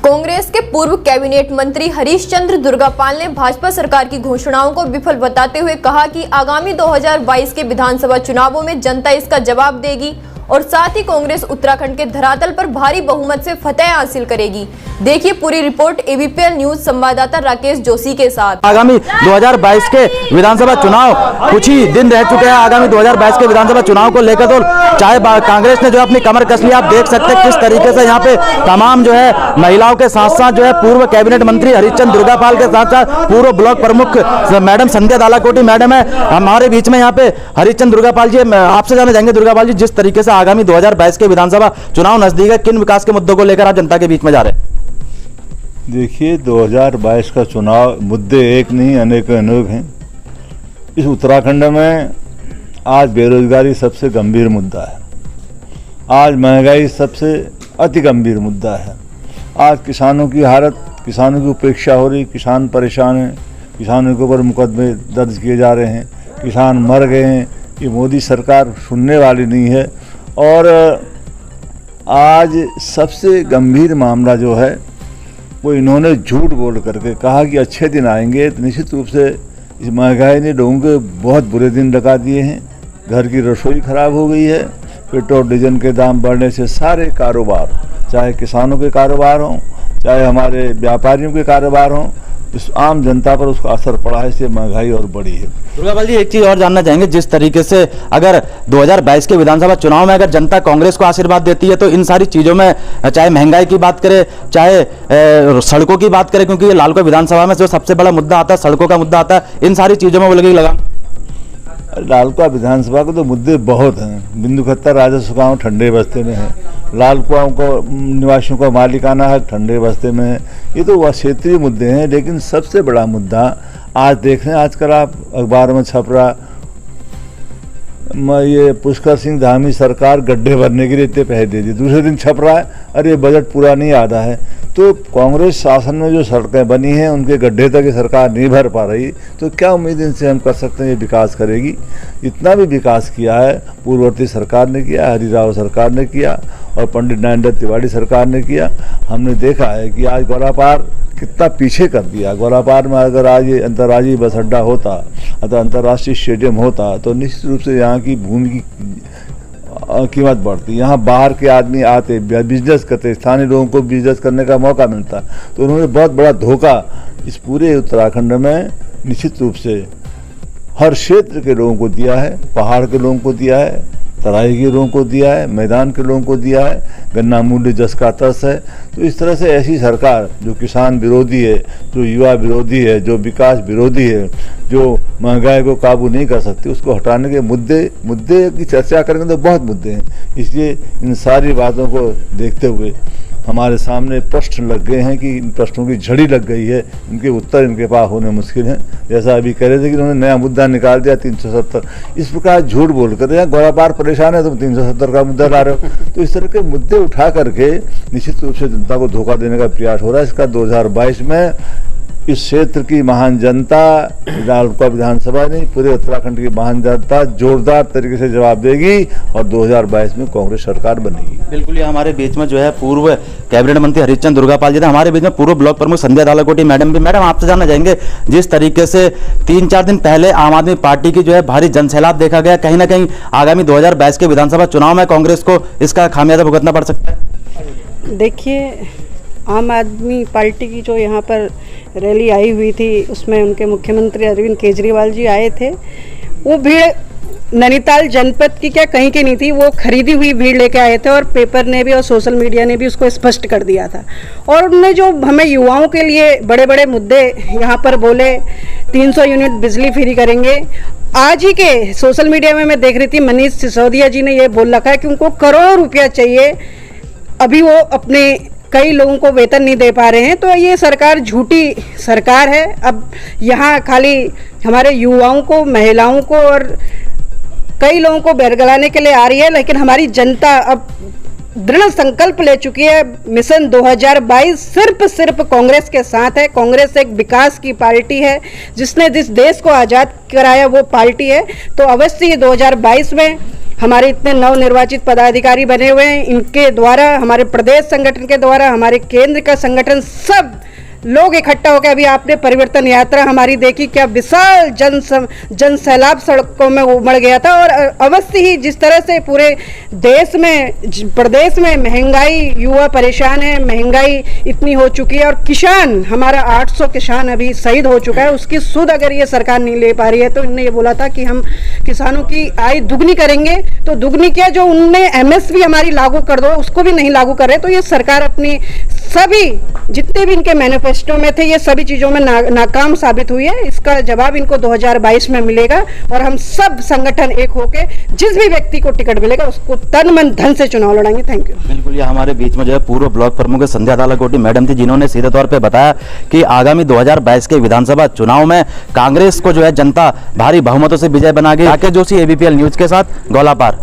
कांग्रेस के पूर्व कैबिनेट मंत्री हरीश चंद्र दुर्गापाल ने भाजपा सरकार की घोषणाओं को विफल बताते हुए कहा कि आगामी 2022 के विधानसभा चुनावों में जनता इसका जवाब देगी और साथ ही कांग्रेस उत्तराखंड के धरातल पर भारी बहुमत से फतेह हासिल करेगी। देखिए पूरी रिपोर्ट एबीपी न्यूज संवाददाता राकेश जोशी के साथ। आगामी 2022 के विधानसभा चुनाव कुछ ही दिन रह चुके हैं। आगामी 2022 के विधानसभा चुनाव को लेकर तो चाहे कांग्रेस ने जो अपनी कमर कस ली, आप देख सकते हैं किस तरीके से यहाँ पे तमाम जो है महिलाओं के साथ साथ जो है पूर्व कैबिनेट मंत्री हरीश चंद्र दुर्गापाल के साथ साथ पूर्व ब्लॉक प्रमुख मैडम संध्या दालाकोटी मैडम है हमारे बीच में। यहाँ पे हरीश चंद्र दुर्गापाल जी, आपसे जाने जाएंगे दुर्गापाल जी, जिस तरीके से आगामी 2022 के विधानसभा चुनाव नजदीक है, किन विकास के मुद्दों को लेकर आप जनता के बीच में जा रहे हैं? देखिए 2022 का चुनाव मुद्दे एक नहीं अनेक हैं। इस उत्तराखंड में आज बेरोजगारी सबसे गंभीर मुद्दा है, आज महंगाई सबसे अति गंभीर मुद्दा है, आज किसानों की हालत, किसानों की उपेक्षा हो रही, किसान परेशान हैं, किसानों के ऊपर मुकदमे दर्ज किए जा रहे हैं, किसान मर गए हैं। ये मोदी सरकार सुनने वाली नहीं है। और आज सबसे गंभीर मामला जो है वो इन्होंने झूठ बोल करके कहा कि अच्छे दिन आएंगे, तो निश्चित रूप से इस महंगाई ने लोगों के बहुत बुरे दिन लगा दिए हैं। घर की रसोई खराब हो गई है, पेट्रोल डीजल के दाम बढ़ने से सारे कारोबार, चाहे किसानों के कारोबार हों, चाहे हमारे व्यापारियों के कारोबार हों, इस आम जनता पर उसका असर पड़ा है, इससे महंगाई और बढ़ी है। दुर्गापाल जी, एक चीज और जानना चाहेंगे, जिस तरीके से अगर 2022 के विधानसभा चुनाव में अगर जनता कांग्रेस को आशीर्वाद देती है तो इन सारी चीजों में चाहे महंगाई की बात करें, चाहे सड़कों की बात करें, क्योंकि ये लालगढ़ विधानसभा में जो सबसे बड़ा मुद्दा आता है सड़कों का मुद्दा आता है, इन सारी चीजों में वो लगेगी लगाम। लालकुआं विधानसभा के तो मुद्दे बहुत हैं। बिंदुखत्ता राजस्व गाँव ठंडे बस्ते में है, लालकुआं को निवासियों का मालिकाना हक ठंडे बस्ते में है। ये तो वह क्षेत्रीय मुद्दे हैं, लेकिन सबसे बड़ा मुद्दा आज देख रहे हैं, आजकल आप अखबार में छप रहा, ये पुष्कर सिंह धामी सरकार गड्ढे भरने के लिए इतने पैसे दे दिए, दूसरे दिन छप रहा है अरे बजट पूरा नहीं आधा है। तो कांग्रेस शासन में जो सड़कें बनी हैं उनके गड्ढे तक सरकार नहीं भर पा रही, तो क्या उम्मीद इनसे हम कर सकते हैं ये विकास करेगी? इतना भी विकास किया है पूर्ववर्ती सरकार ने किया, हरिराव सरकार ने किया और पंडित नरेंद्र तिवारी सरकार ने किया। हमने देखा है कि आज गोलापार कितना पीछे कर दिया। गोलापार में अगर आज ये अंतर्राज्यीय बस अड्डा होता अथवा अंतर्राष्ट्रीय स्टेडियम होता तो निश्चित रूप से यहाँ की भूमि की कीमत बढ़ती, यहाँ बाहर के आदमी आते, बिजनेस करते, स्थानीय लोगों को बिजनेस करने का मौका मिलता। तो उन्होंने बहुत बड़ा धोखा इस पूरे उत्तराखंड में निश्चित रूप से हर क्षेत्र के लोगों को दिया है, पहाड़ के लोगों को दिया है, तराई के लोगों को दिया है, मैदान के लोगों को दिया है, गन्ना मूल्य जस का तस है। तो इस तरह से ऐसी सरकार जो किसान विरोधी है, जो युवा विरोधी है, जो विकास विरोधी है, जो महंगाई को काबू नहीं कर सकती, उसको हटाने के मुद्दे की चर्चा करेंगे तो बहुत मुद्दे हैं। इसलिए इन सारी बातों को देखते हुए हमारे सामने प्रश्न लग गए हैं कि इन प्रश्नों की झड़ी लग गई है, इनके उत्तर इनके पास होने मुश्किल हैं। जैसा अभी कह रहे थे कि उन्होंने नया मुद्दा निकाल दिया 370, इस प्रकार झूठ बोल कर यहाँ गोलापार परेशान है, तुम 370 का मुद्दा ला रहे हो। तो इस तरह के मुद्दे उठा करके निश्चित रूप से जनता को धोखा देने का प्रयास हो रहा है। इसका 2022 में इस क्षेत्र की महान जनता, लालकुआं विधानसभा नहीं पूरे उत्तराखंड की महान जनता जोरदार तरीके से जवाब देगी और 2022 में कांग्रेस सरकार बनेगी। बिल्कुल, ये हमारे बीच में जो है पूर्व कैबिनेट मंत्री हरीश चंद्र दुर्गापाल जी थे, हमारे बीच में पूर्व ब्लॉक प्रमुख संध्या दालाकोटी मैडम भी। मैडम, आपसे जानना चाहेंगे, जिस तरीके से 3-4 दिन पहले आम आदमी पार्टी की जो है भारी जनसैलाब देखा गया, कहीं ना कहीं आगामी 2022 के विधानसभा चुनाव में कांग्रेस को इसका खामियाजा भुगतना पड़ सकता है? देखिए, आम आदमी पार्टी की जो यहाँ पर रैली आई हुई थी उसमें उनके मुख्यमंत्री अरविंद केजरीवाल जी आए थे। वो भीड़ नैनीताल जनपद की क्या कहीं की नहीं थी, वो खरीदी हुई भीड़ लेके आए थे और पेपर ने भी और सोशल मीडिया ने भी उसको स्पष्ट कर दिया था। और उन्होंने जो हमें युवाओं के लिए बड़े बड़े मुद्दे यहाँ पर बोले, 300 यूनिट बिजली फ्री करेंगे। आज ही के सोशल मीडिया में मैं देख रही थी, मनीष सिसोदिया जी ने ये बोल रखा है कि उनको करोड़ों रुपया चाहिए, अभी वो अपने कई लोगों को वेतन नहीं दे पा रहे हैं। तो ये सरकार झूठी सरकार है। अब यहाँ खाली हमारे युवाओं को, महिलाओं को और कई लोगों को बेरगलाने के लिए आ रही है, लेकिन हमारी जनता अब दृढ़ संकल्प ले चुकी है। मिशन 2022 सिर्फ कांग्रेस के साथ है। कांग्रेस एक विकास की पार्टी है, जिसने जिस देश को आज़ाद कराया वो पार्टी है। तो अवश्य 2022 में हमारे इतने नवनिर्वाचित पदाधिकारी बने हुए हैं, इनके द्वारा, हमारे प्रदेश संगठन के द्वारा, हमारे केंद्र का संगठन, सब लोग इकट्ठा होकर, अभी आपने परिवर्तन यात्रा हमारी देखी, क्या विशाल जन सैलाब सड़कों में उमड़ गया था। और अवश्य ही जिस तरह से पूरे देश में, प्रदेश में महंगाई, युवा परेशान है, महंगाई इतनी हो चुकी है, और किसान, हमारा 800 किसान अभी शहीद हो चुका है, उसकी सुध अगर ये सरकार नहीं ले पा रही है, तो इनने ये बोला था कि हम किसानों की आय दुगनी करेंगे, तो दुगनी क्या, जो उनने MSP हमारी लागू कर दो, उसको भी नहीं लागू कर रहे। तो ये सरकार अपनी सभी जितने भी इनके मैनिफेस्टो में थे, ये सभी चीज़ों में नाकाम साबित हुई है। इसका जवाब इनको 2022 में मिलेगा, और हम सब संगठन एक होके जिस भी व्यक्ति को टिकट मिलेगा उसको तन मन धन से चुनाव लड़ाएंगे। Thank you. बिल्कुल, ये हमारे बीच में जो है पूर्व ब्लॉक प्रमुख संध्या तालाकोटी मैडम थी, जिन्होंने सीधे तौर पे बताया कि आगामी 2022 के विधानसभा चुनाव में कांग्रेस को जो है जनता भारी बहुमतों से विजय बनाएगी। राकेश जोशी, ABPL न्यूज के साथ, गौलापार।